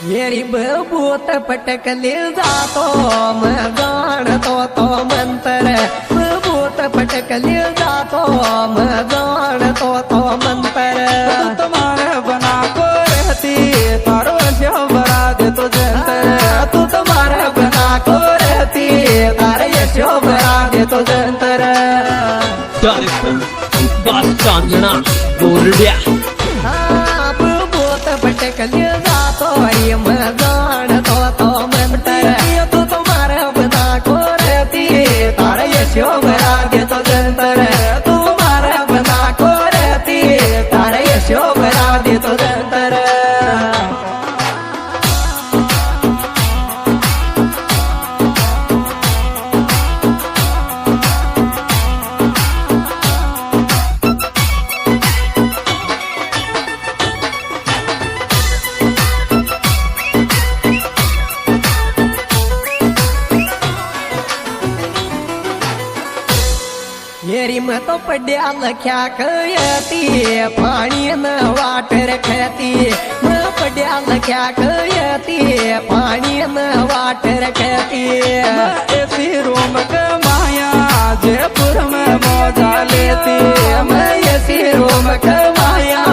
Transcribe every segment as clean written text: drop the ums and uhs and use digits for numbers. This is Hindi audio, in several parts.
येरी बबूत पटकली जातो तो मंतर बबूत पटकली जातो तो मंतर तुम्हारे बना को रहती तारो यशो बरा दे तो जंतर तू तुम्हारे बना को रहती तारे यशो बरा दे तो जंतर चांदना बोरड्या बबूत पटकली जातो तो मंतर तू तुम्हारे बना को रहती तारे यशो बरा दे तो जंतर तुम्हारे बना को रहती तारे यशो बरा दे तो जंतर येरी मत पड्या लख्या कयती पाणी न वाट रखती म पड्या लख्या कयती पाणी न वाट रखती ऐसी रोम के माया जयपुर में मौजा लेती मैं ऐसी रोम कमाया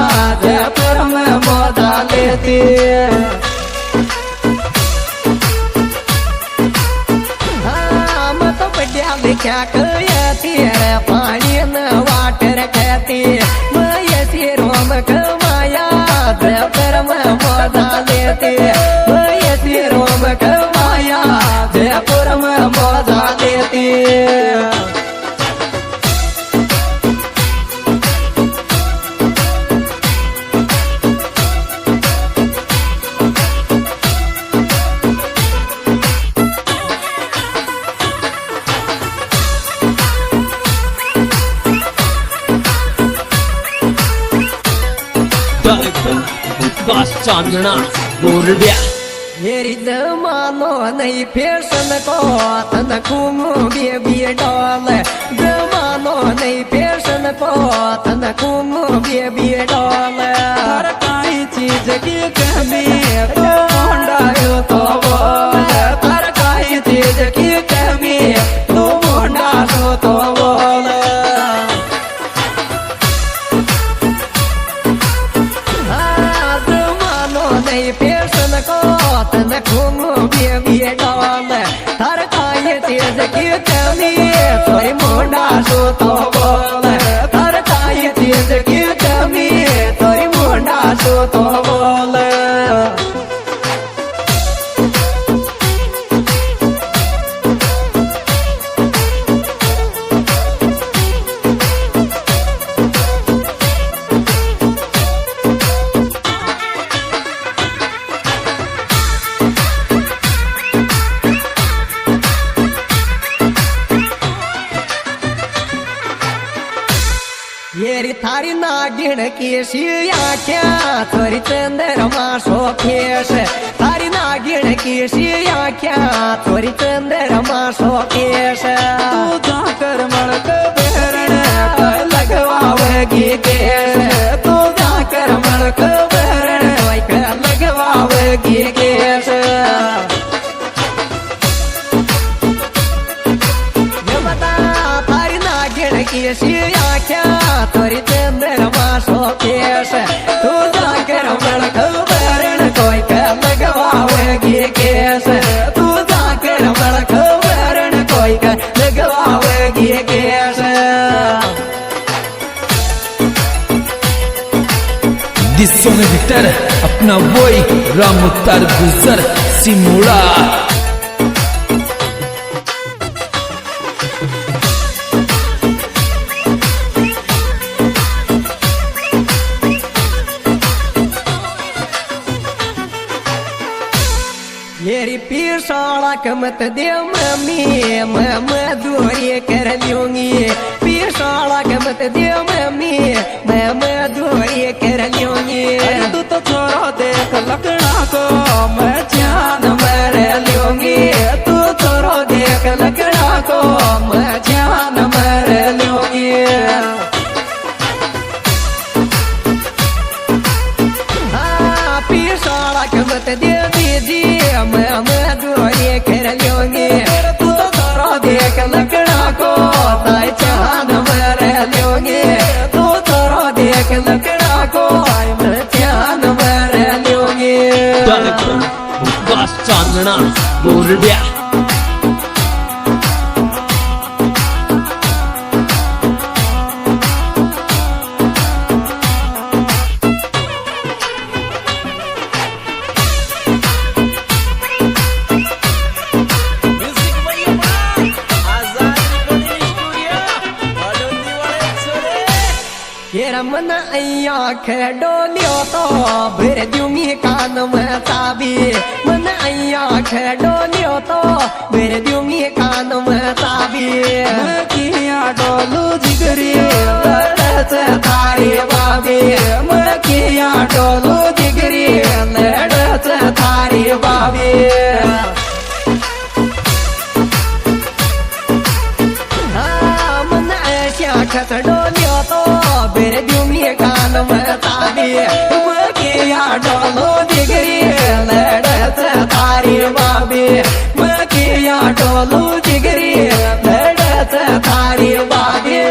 जयपुर में मौजा लेती क्या कयती पाणी न वाट रखती मयसी रोम कमाया जयपुर में मौजा लेती मयसी रोम कमाया जयपुर में मौजा लेती चांदना बोरड्या मेरी जमानो नहीं फैशन को तन कुमु बेबी डॉल जमानो नहीं फैशन को तन कुमु बेबी डॉल हर काई चीज की कमी तो मुंडायो तो बोल हर काई चीज की कमी तू मुंडा तो बोल फैशन को तन घूमो बेबी डॉल हर काये तेज की कमी सोई मुंडा तो बोल हर काये तेज की कमी सोई मुंडा तो बोल येरी थारी नागिन की शिया क्या थोड़ी चंद्रमा शोकेश थारी नागिन की शिया क्या थोड़ी चंद्रमा शोकेश तू जाकर मड़क बहरण लगवावेगी केश तू जाकर मड़क बहरण लगवावेगी केश की शिया क्या तोरी चंद्रमा शोकेश तू जाकर मड़क बहरण कोई कर लगवावेगी केश तू जाकर मड़क बहरण कोई कर लगवावेगी केश दिसों में भीतर अपना वही राम उतार गुजर सिमोड़ा येरी पीर साड़ा कमत दे मम्मी मजदूरी कर लूंगी पीर साड़ा कमत दे मम्मी मजदूरी कर लूंगी तू तो छोड़ो देख लकड़ा को मैं जान मर लूंगी तू छोड़ो देख लकड़ा को मैं जान मर लूंगी पीर साड़ा कमत दे कार्यक्रम विकास चांदना बोरड्या मन अय्या खेडो लियो तो भर दूंगी कान में चाबी मन अय्या खेडो लियो तो भर दूंगी कान में चाबी किया डोलू जिगरी लड़त थारी बाबी किया डोलू जिगरी लड़त थारी बाबी मन ऐसा खसडो लियो तो बेरे दूंगी कान में ताबी किया डोलो जिगरी लड़त थारी बाबी किया डोलो जिगरी लड़त थारी बाबी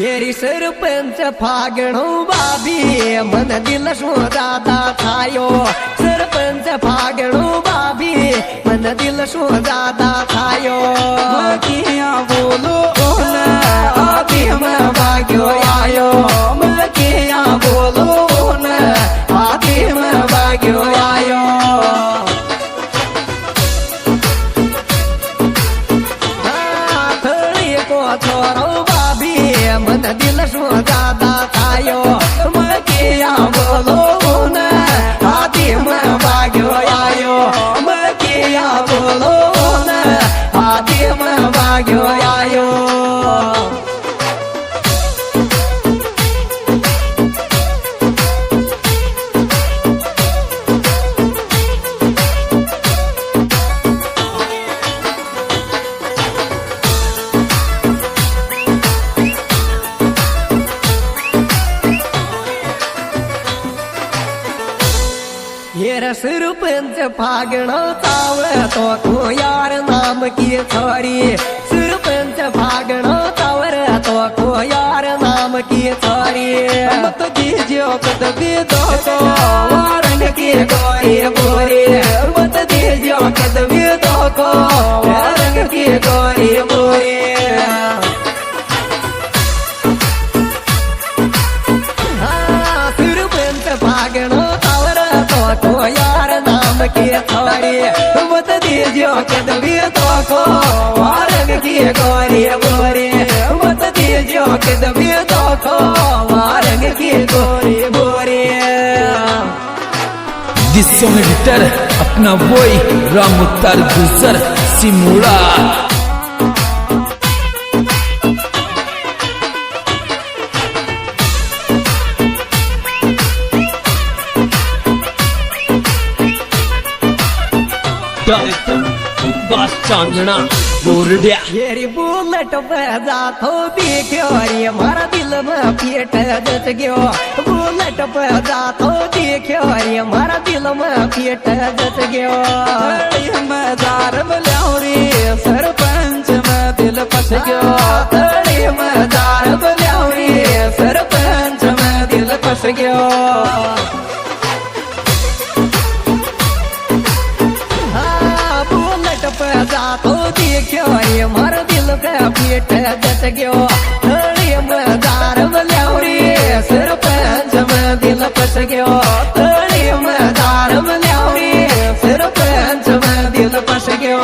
येरी सरपंच फागणो बाबी मन दिल शो दादा थायो सरपंच फागणो बाबी मन दिल शो दादा थायो किया बोलो ओला आबी में भाग्यो आयो किया बोलो न आबी में भाग्यो आयो थड़ी को छोरो मन दिल शो दादा थायो किया बोलो न हाथी में भाग्यो आयो किया बोलो न हाथी में भाग्यो आयो सरपंच फागणो चावळ तो को यार नाम की छोरी सरपंच फागणो चावर तो को यार नाम की छोरी मत दीजियो कदबी दो को वारंग की गोरी बोरी मत दीजियो कदबी दो को वारंग की गोरी बोरी सरपंच फागणो चावर तो को यार नाम की छोरी मत दीजियो कदबी तो को वारंग की गोरी बोरी मत दीजियो कदबी तो को वारंग की गोरी बोरी This song editor अपना वही राम मुख्तार गुजर सिमुड़ा कार्यक्रम विकास चांदना बोरड्या येरी बुलेट बजा थो देखो रे मारा दिल में पेट जच गयो बुलेट बजा थो देखो रे मारा दिल में पेट जच गयो मजार बल्योरी सरपंच में दिल फस गयो तड़ी मजार बल्योरी सरपंच में दिल फस गयो जा तो देखो रे मार दिल का पेट जच गयो थड़ी मजार बल्योरी सरपंच में दिल फस गयो थड़ी मजार बल्योरी सरपंच में दिल फस गयो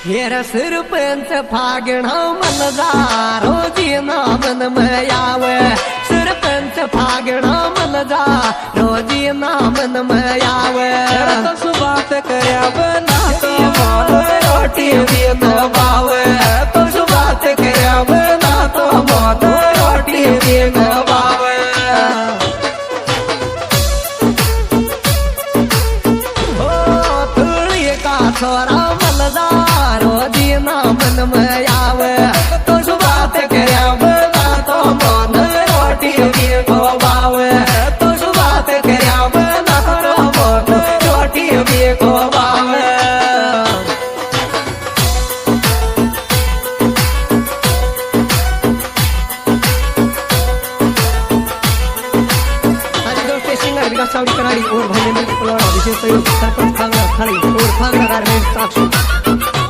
हेर सरपंच फागणो मन जारो जी नामन में आवे पंच फागणा मन जा रोजी नामन में आवे तो बात करया बना तो मन रोटी भी तो बावे तो बात करया बना तो मन रोटी भी तो बावे ओ तुली का छोरा मन जा रोजी नामन में आवे तो बात करया बना तो मन रोटी भी तो बावे तो बात करया बना तो मन रोटी भी तो बावे सिंगर विकास चावड़ी कराड़ी और भाई विशेष सहयोग सरपंच खांगा खड़ी और खांगा गारमेंट साक्षी